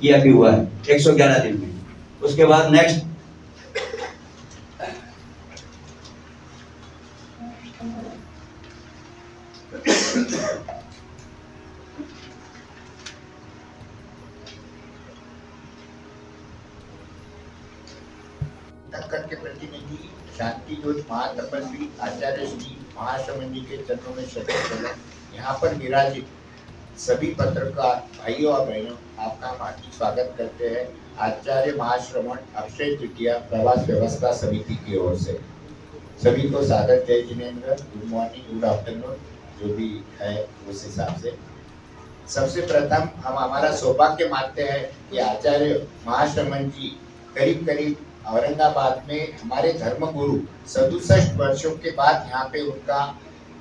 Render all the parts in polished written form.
ये अभी हुआ है 111 दिन में। उसके बाद नेक्स्ट दक्कन के प्रतिनिधि शांति दूत महातपस्वी आचार्य श्री महाश्रमण जी के चरणों में शतक कलम यहाँ पर विराजित सभी पत्रकार भाइयों और बहनों, आपका हार्दिक स्वागत करते हैं आचार्य महाश्रमण अक्षय तृतीया प्रवास व्यवस्था समिति की ओर से। सभी को सादर जय Jinendra, good morning, good afternoon, जो भी है उस हिसाब से। सबसे प्रथम हम हमारा सौभाग्य मानते हैं कि आचार्य महाश्रमण जी करीब करीब औरंगाबाद में हमारे धर्मगुरु 67 वर्षों के बाद यहाँ पे उनका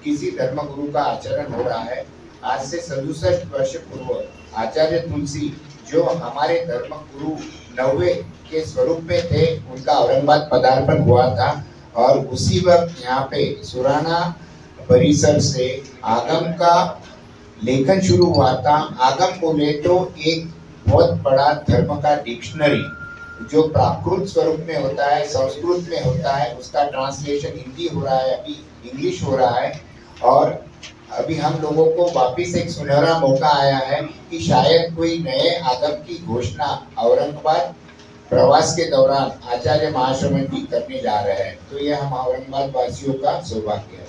किसी धर्मगुरु का आचरण हो रहा है। आज से 67 वर्ष पूर्व आचार्य तुलसी जो हमारे धर्मगुरु 90 के स्वरूप में थे, उनका औरंगाबाद पदार्पण हुआ था और उसी वक्त यहाँ पे सुराना परिसर से आगम का लेखन शुरू हुआ था। आगम बोले तो एक बहुत बड़ा धर्म का डिक्शनरी जो प्राकृत स्वरूप में होता है, संस्कृत में होता है, उसका ट्रांसलेशन हिंदी हो रहा है, अभी इंग्लिश हो रहा है। और अभी हम लोगों को वापिस एक सुनहरा मौका आया है कि शायद कोई नए आगम की घोषणा औरंगाबाद प्रवास के दौरान आचार्य महाश्रमण जी करने जा रहे हैं। तो ये हम औरंगाबाद वासियों का सौभाग्य है।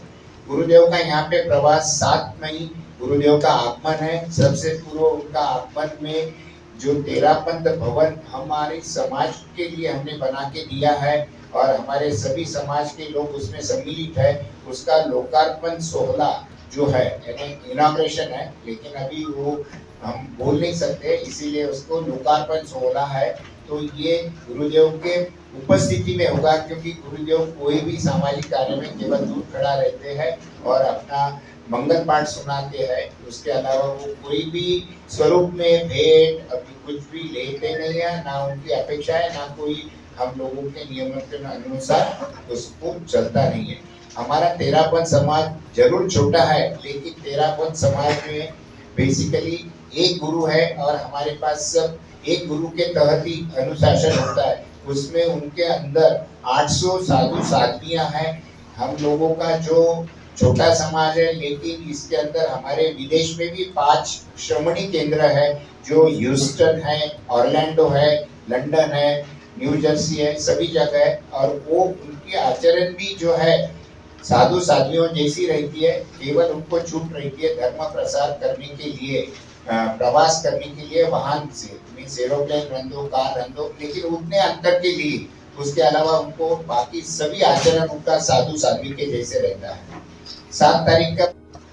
गुरुदेव का यहाँ पे प्रवास 7 मई गुरुदेव का आगमन है। सबसे पूर्व उनका आगमन में जो तेरापंथ भवन हमारे समाज के लिए हमने बना के दिया है और हमारे सभी समाज के लोग उसमें सम्मिलित है, उसका लोकार्पण 16 जो है यानी इनॉग्रेशन है, लेकिन अभी वो हम बोल नहीं सकते, इसीलिए उसको लोकार्पण 16 है। तो ये गुरुदेव के उपस्थिति में होगा, क्योंकि गुरुदेव कोई भी सामाजिक कार्य में केवल दूर खड़ा रहते हैं और अपना मंगल पाठ सुनाते हैं। उसके अलावा वो कोई भी स्वरूप में भेंट अभी कुछ भी लेते नहीं है, ना उनकी अपेक्षा है, ना कोई हम लोगों के नियमों के अनुसार उसको चलता नहीं है। हमारा तेरापंथ समाज जरूर छोटा है, लेकिन तेरापंथ समाज में बेसिकली एक गुरु है और हमारे पास सब एक गुरु के तहत ही अनुशासन होता है। उसमें उनके अंदर 800 साधु साध्वियां हैं। हम लोगों का जो छोटा समाज है, लेकिन इसके अंदर हमारे विदेश में भी 5 श्रमणी केंद्र है, जो ह्यूस्टन है, ऑरलैंडो है, लंदन है, न्यू जर्सी है, सभी जगह है। और वो उनकी आचरण भी जो है साधु साध्वियों जैसी रहती है, केवल उनको छूट रहती है धर्म प्रसार करने के लिए, प्रवास करने के लिए वाहन से, मीन्स एरोप्लेन रन दो, कार रन दो, लेकिन उतने अंतर के लिए। उसके अलावा उनको बाकी सभी आचरण उनका साधु साध्वी के जैसे रहता है। 7 तारीख का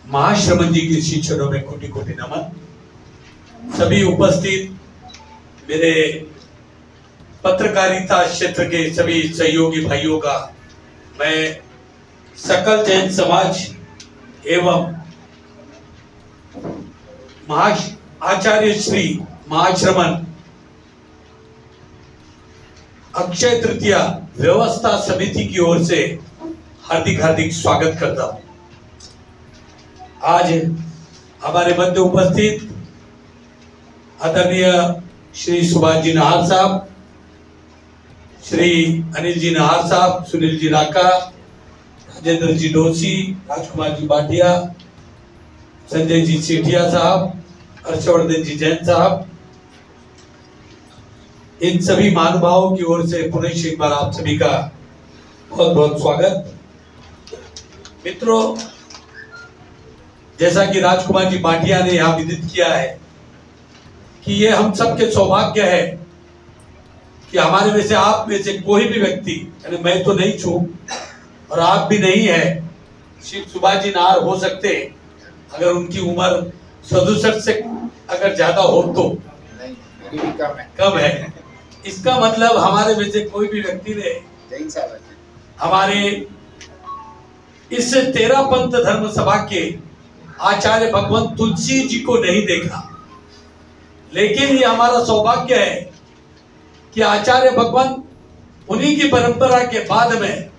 महाश्रमण जी के शिष्यों में कोटि कोटि नमन। सभी उपस्थित मेरे पत्रकारिता क्षेत्र के सभी सहयोगी भाइयों का मैं सकल जैन समाज एवं आचार्य श्री महाश्रमण अक्षय तृतीया व्यवस्था समिति की ओर से हार्दिक हार्दिक स्वागत करता हूं। आज हमारे मध्य उपस्थित आदरणीय श्री सुभाष जी नाहर साहब, श्री अनिल जी नाहर साहब, सुनील जी राका, राजेंद्र जी डोसी, राजकुमार जी भाटिया, संजय जी सेठिया साहब, हर्षवर्धन जी जैन साहब, इन सभी महानुभावों की ओर से पुनः एक बार आप सभी का बहुत बहुत स्वागत। मित्रों, जैसा कि राजकुमार जी भाटिया ने यहाँ विदित किया है कि ये हम सबके सौभाग्य है कि हमारे में से, आप में से कोई भी व्यक्ति, यानी मैं तो नहीं छू और आप भी नहीं है, श्री सुभाष जी नाहर हो सकते हैं अगर उनकी उम्र 67 से अगर ज्यादा हो तो, नहीं कम है। इसका मतलब हमारे में से कोई भी व्यक्ति ने हमारे इस तेरापंथ धर्म सभा के आचार्य भगवंत तुलसी जी को नहीं देखा। लेकिन ये हमारा सौभाग्य है कि आचार्य भगवंत उन्हीं की परंपरा के बाद में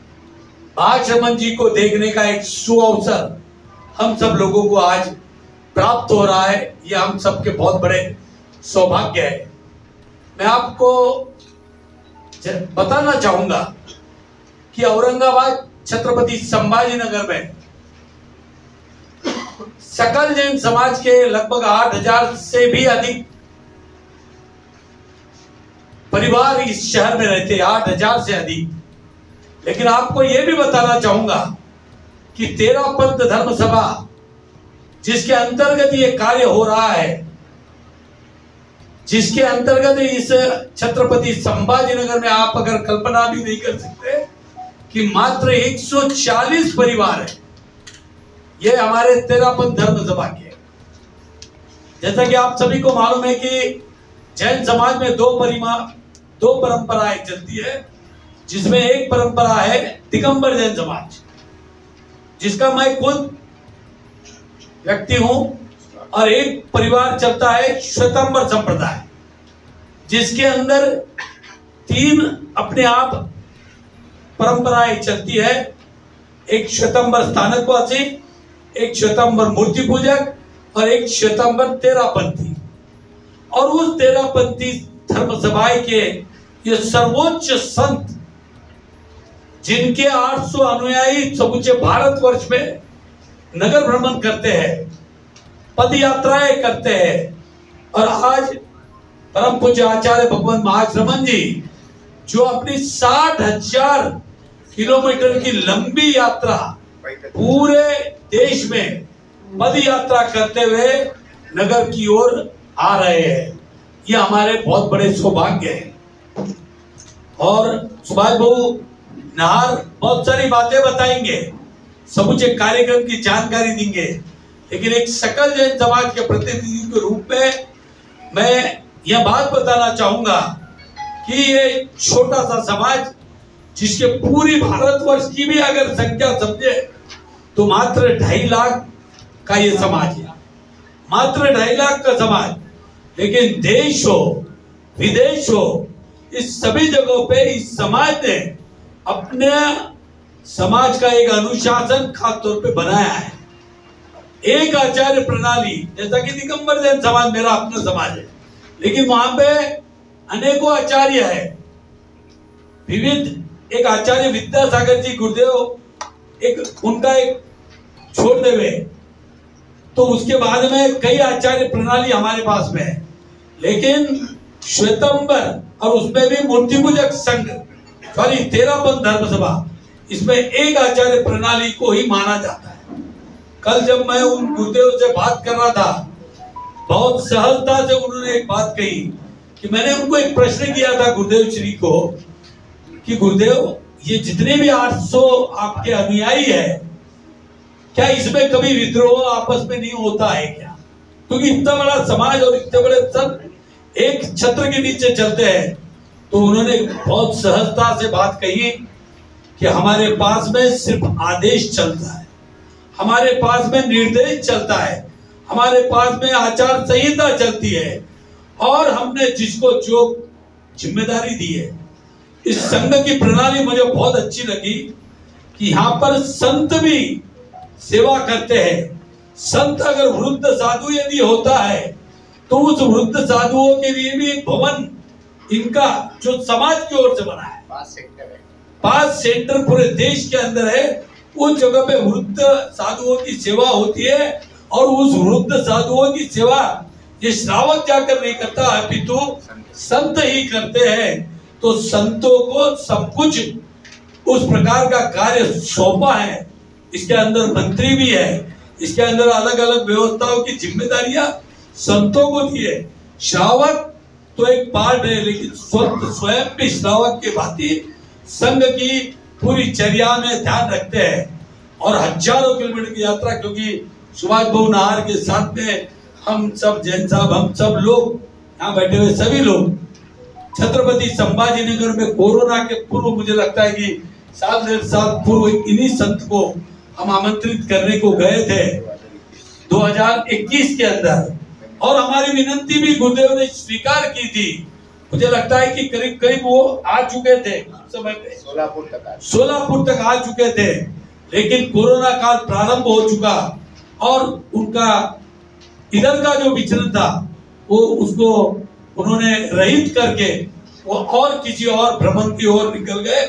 महाश्रमण जी को देखने का एक सुअवसर हम सब लोगों को आज प्राप्त हो रहा है। यह हम सबके बहुत बड़े सौभाग्य है। मैं आपको बताना चाहूंगा कि औरंगाबाद छत्रपति संभाजी नगर में सकल जैन समाज के लगभग 8,000 से भी अधिक परिवार इस शहर में रहते हैं, 8,000 से अधिक। लेकिन आपको यह भी बताना चाहूंगा कि 13 पंथ धर्म सभा जिसके अंतर्गत ये कार्य हो रहा है, जिसके अंतर्गत इस छत्रपति संभाजी नगर में आप अगर कल्पना भी नहीं कर सकते कि मात्र 140 परिवार है, ये हमारे 13 पंथ धर्म सभा के। जैसा कि आप सभी को मालूम है कि जैन समाज में दो परंपराएं चलती है, जिसमें एक परंपरा है दिगंबर जैन समाज, जिसका मैं खुद व्यक्ति हूं, और एक परिवार चलता है श्वेतांबर संप्रदाय, जिसके अंदर 3 अपने आप परंपराएं चलती है। एक श्वेतांबर स्थानकवासी, एक श्वेतांबर मूर्ति पूजक और एक श्वेतांबर 13पंथी। और उस 13पंथी धर्म सभाएं के ये सर्वोच्च संत, जिनके 800 अनुयायी समूचे भारतवर्ष में नगर भ्रमण करते हैं, पद यात्राएं करते हैं, और आज परम पूज्य आचार्य भगवान महाश्रमण जी जो अपनी 60,000 किलोमीटर की लंबी यात्रा पूरे देश में पद यात्रा करते हुए नगर की ओर आ रहे हैं, ये हमारे बहुत बड़े सौभाग्य है। और सुभाष बाबू नाहर बहुत सारी बातें बताएंगे, समूचे कार्यक्रम की जानकारी देंगे, लेकिन एक सकल जैन समाज के प्रतिनिधि के रूप में मैं यह बात बताना चाहूंगा कि ये छोटा सा समाज, जिसके पूरी भारतवर्ष की भी अगर संख्या समझे तो मात्र 2.5 लाख का ये समाज है, मात्र 2.5 लाख का समाज। लेकिन देश हो विदेश हो, इस सभी जगहों पे इस समाज ने अपने समाज का एक अनुशासन खास तौर पे बनाया है, एक आचार्य प्रणाली। जैसा कि दिगंबर जैन समाज मेरा अपना समाज है, लेकिन वहां पे अनेकों आचार्य है, विविध। एक आचार्य विद्यासागर जी गुरुदेव एक उनका एक छोड़ देवे, तो उसके बाद में कई आचार्य प्रणाली हमारे पास में है। लेकिन श्वेतांबर और उसमें भी मूर्ति पूजक संघ, सॉरी 13 पंथ धर्म सभा, इसमें एक आचार्य प्रणाली को ही माना जाता है। कल जब मैं उन गुरुदेव से बात कर रहा था, बहुत सहजता से उन्होंने एक बात कही कि मैंने उनको एक प्रश्न किया था गुरुदेव श्री को कि गुरुदेव, ये जितने भी 800 आपके अनुयायी है, क्या इसमें कभी विद्रोह आपस में नहीं होता है क्या? क्योंकि इतना बड़ा समाज और इतने बड़े सब एक छत्र के नीचे चलते हैं। तो उन्होंने बहुत सहजता से बात कही कि हमारे पास में सिर्फ आदेश चलता है, हमारे पास में निर्देश चलता है, हमारे पास में आचार संहिता चलती है, और हमने जिसको जो जिम्मेदारी दी है। इस संघ की प्रणाली मुझे बहुत अच्छी लगी कि यहाँ पर संत भी सेवा करते हैं। संत अगर वृद्ध साधु यदि होता है तो उस वृद्ध साधुओं के लिए भी एक भवन इनका जो समाज की ओर से बना है, 5 सेंटर पूरे देश के अंदर है। उस जगह पे वृद्ध साधुओं की सेवा होती है, और उस वृद्ध साधुओं की सेवा ये श्रावक जाकर नहीं करता, अपितु संत ही करते हैं। तो संतों को सब कुछ उस प्रकार का कार्य सौंपा है। इसके अंदर मंत्री भी है, इसके अंदर अलग अलग व्यवस्थाओं की जिम्मेदारियां संतों को दी है। श्रावक तो एक पार्ट है, लेकिन स्वयं भी श्रावक के भांति संघ की पूरी चर्या में ध्यान रखते हैं। और हजारों किलोमीटर की यात्रा, क्योंकि सुभाष बाबू नाहर के साथ में हम सब जैन साहब, हम सब लोग यहाँ बैठे हुए सभी लोग छत्रपति संभाजी नगर में कोरोना के पूर्व, मुझे लगता है कि 1.5 साल पूर्व इन्हीं संत को हम आमंत्रित करने को गए थे 2021 के अंदर, और हमारी विनंती भी गुरुदेव ने स्वीकार की थी। मुझे लगता है कि करीब करीब वो आ चुके थे समय पे, सोलापुर तक आ चुके थे, लेकिन कोरोना काल प्रारंभ हो चुका, और उनका इधर का जो विचरण था वो उसको उन्होंने रहित करके वो और किसी और भ्रमण की ओर निकल गए।